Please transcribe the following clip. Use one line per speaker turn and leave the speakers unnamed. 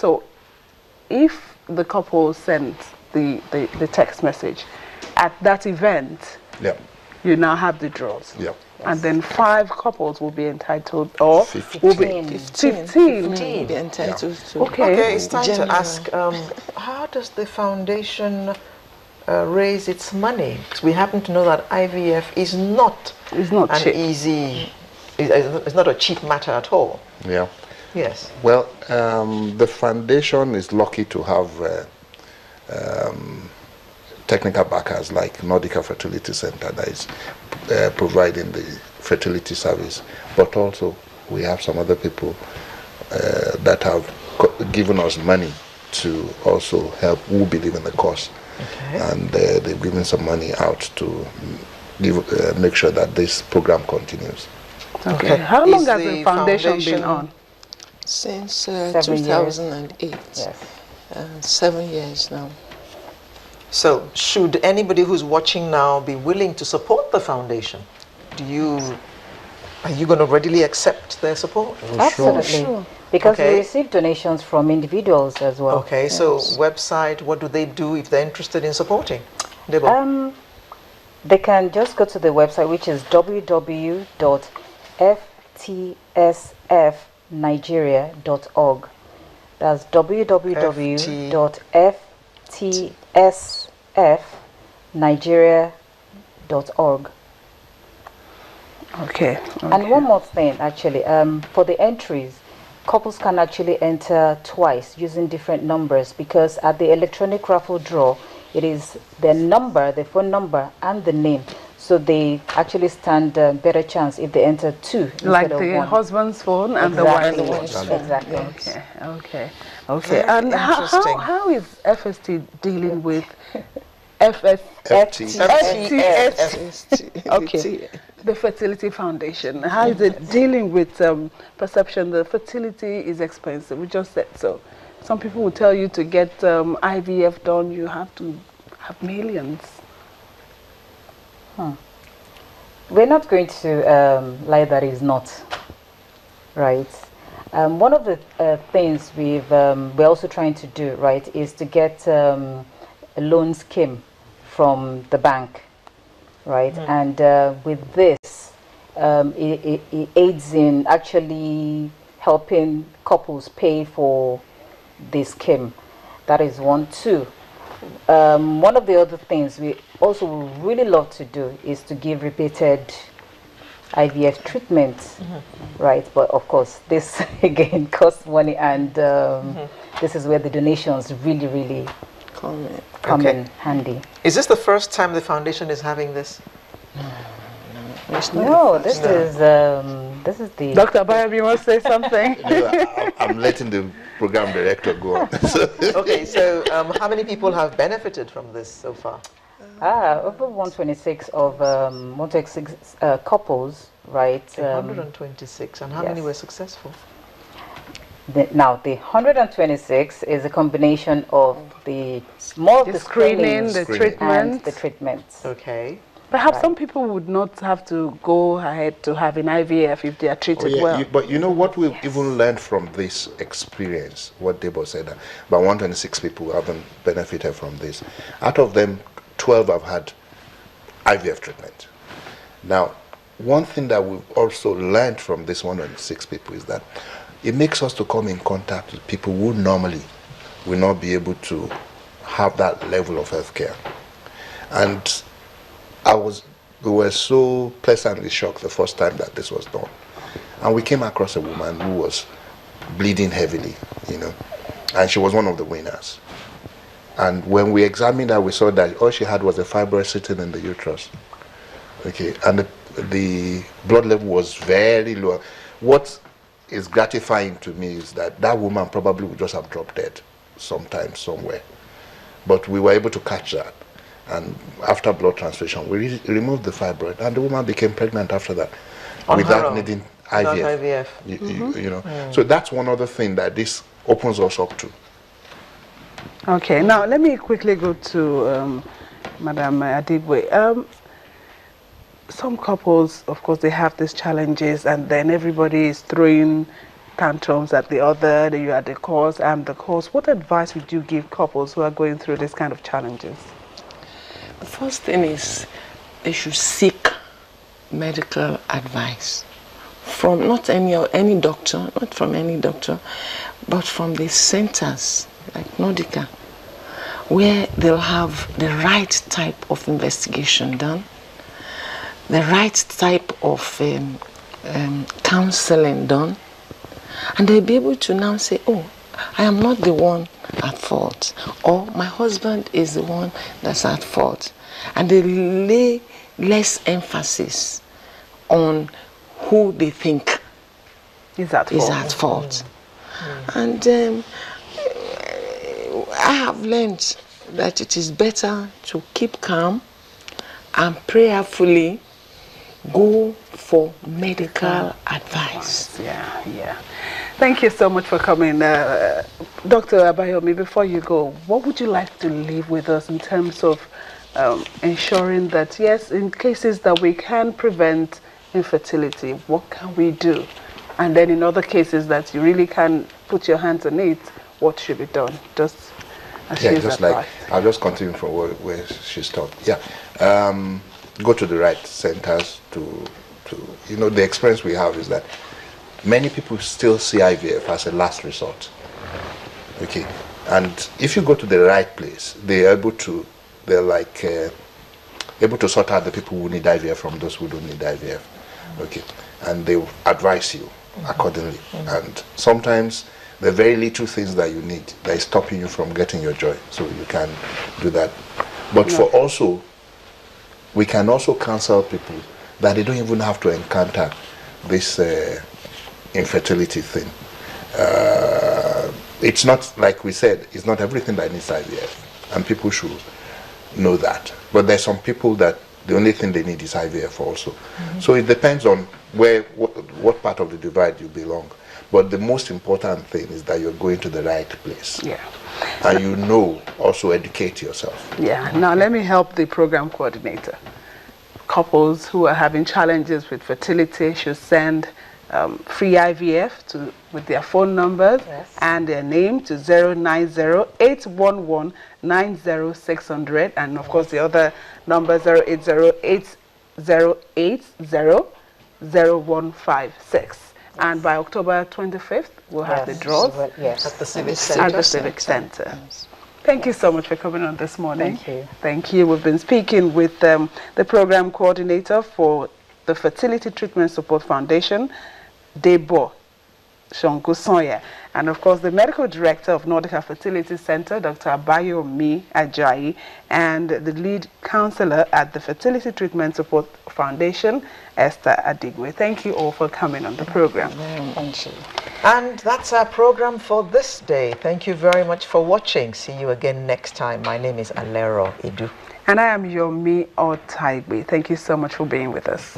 So if the couple sent the text message at that event,
Yeah.
you now have the draws.
Yeah.
And then 5 couples will be entitled, or
15.
will be 15.
Be entitled to.
Okay.
It's time to ask, how does the foundation raise its money? 'Cause we happen to know that IVF is not
cheap.
easy, it's not a cheap matter at all.
Yeah.
Yes.
Well, the foundation is lucky to have technical backers like Nordica Fertility Center that is providing the fertility service, but also we have some other people that have given us money to also help who believe in the cause. Okay. And they've given some money out to make sure that this program continues.
Okay. How long has the foundation been on?
Since
7
2008.
Yes.
7 years now.
So, should anybody who's watching now be willing to support the foundation, are you going to readily accept their support?
Absolutely.
Sure.
Because we receive donations from individuals as well.
Okay, so website, what do they do if they're interested in supporting? Debo?
They can just go to the website, which is www.ftsfnigeria.org. That's www.ftsfnigeria.org.
Okay.
And one more thing, actually, for the entries, couples can actually enter twice using different numbers, because at the electronic raffle draw, it is the number, the phone number, and the name. So they actually stand a better chance if they enter 2
like
instead of
the
1.
husband's phone and
Exactly.
the wife's phone.
Exactly.
Okay. And how is FST dealing with FT? Okay. The Fertility Foundation. How is it dealing with perception that fertility is expensive? We just said so. Some people will tell you to get IVF done, you have to have millions.
We're not going to lie that is not, right? One of the things we're also trying to do, right, is to get a loan scheme from the bank, right? And with this, it aids in actually helping couples pay for the scheme. That is 1. 2. One of the other things we also really love to do is to give repeated IVF treatments, right? But of course, this again costs money, and this is where the donations really come in handy.
Is this the first time the foundation is having this?
No, this is the...
Dr. Bayam, you want to say something?
I'm letting the program director go on.
Okay, so how many people have benefited from this so far?
Over 126 of 126 couples, right?
126, and how many were successful?
Now, the 126 is a combination of the
screening, the treatment,
and the treatments.
Okay.
Perhaps some people would not have to go ahead to have an IVF if they are treated well.
But you know what we've even learned from this experience, what Debo said, about 126 people haven't benefited from this. Out of them, 12 have had IVF treatment. Now, one thing that we've also learned from this 106 people is that it makes us to come in contact with people who normally will not be able to have that level of healthcare. And we were so pleasantly shocked the first time that this was done. And we came across a woman who was bleeding heavily, and she was one of the winners. And when we examined her, we saw that all she had was a fibroid sitting in the uterus. Okay, and the blood level was very low. What is gratifying to me is that woman probably would just have dropped dead sometime, somewhere. But we were able to catch that. And after blood transfusion, we removed the fibroid, and the woman became pregnant after that, without needing IVF. So that's one other thing that this opens us up to.
Okay, now let me quickly go to Madam Adigwe. Some couples, of course, they have these challenges, and then everybody is throwing tantrums at the other, that you are the cause, I'm the cause. What advice would you give couples who are going through this kind of challenges?
The first thing is they should seek medical advice from not any doctor, not from any doctor, but from the centers like Nordica, where they'll have the right type of investigation done, the right type of counseling done, and they'll be able to now say, oh, I am not the one at fault, or my husband is the one that's at fault. And they lay less emphasis on who they think
Is at
fault. And I have learned that it is better to keep calm and prayerfully go for medical advice.
Yeah. Thank you so much for coming. Dr. Abayomi, before you go, what would you like to leave with us in terms of ensuring that, yes, in cases that we can prevent infertility, what can we do? And then in other cases that you really can put your hands on it, what should be done? Just
like, I'll just continue from where she stopped. Go to the right centers to the experience we have is that many people still see IVF as a last resort. Okay, and if you go to the right place, they're able to sort out the people who need IVF from those who don't need IVF. Okay, and they will advise you accordingly. And sometimes the very little things that you need that is stopping you from getting your joy, so you can do that. But we can also counsel people that they don't even have to encounter this infertility thing. It's not, like we said, it's not everything that needs IVF, and people should know that. But there's some people that the only thing they need is IVF also. So it depends on what part of the divide you belong. But the most important thing is that you're going to the right place.
Yeah.
And also educate yourself.
Yeah. Now let me help the program coordinator. Couples who are having challenges with fertility should send free IVF with their phone numbers and their name to 090-811-90600, and of course the other number 080-808-00156. And by October 25th, we'll have the draws
at the Civic Center.
At the Civic Center. Thank you so much for coming on this morning.
Thank you.
Thank you. We've been speaking with the program coordinator for the Fertility Treatment Support Foundation, Debo Shonkusonya, and of course the medical director of Nordica Fertility Center, Dr. Abayomi Ajayi, and the lead counselor at the Fertility Treatment Support Foundation, Esther Adigwe. Thank you all for coming on the program.
Thank you.
And that's our program for this day. Thank you very much for watching. See you again next time. My name is Alero Edu.
And I am Yomi Otaigbe. Thank you so much for being with us.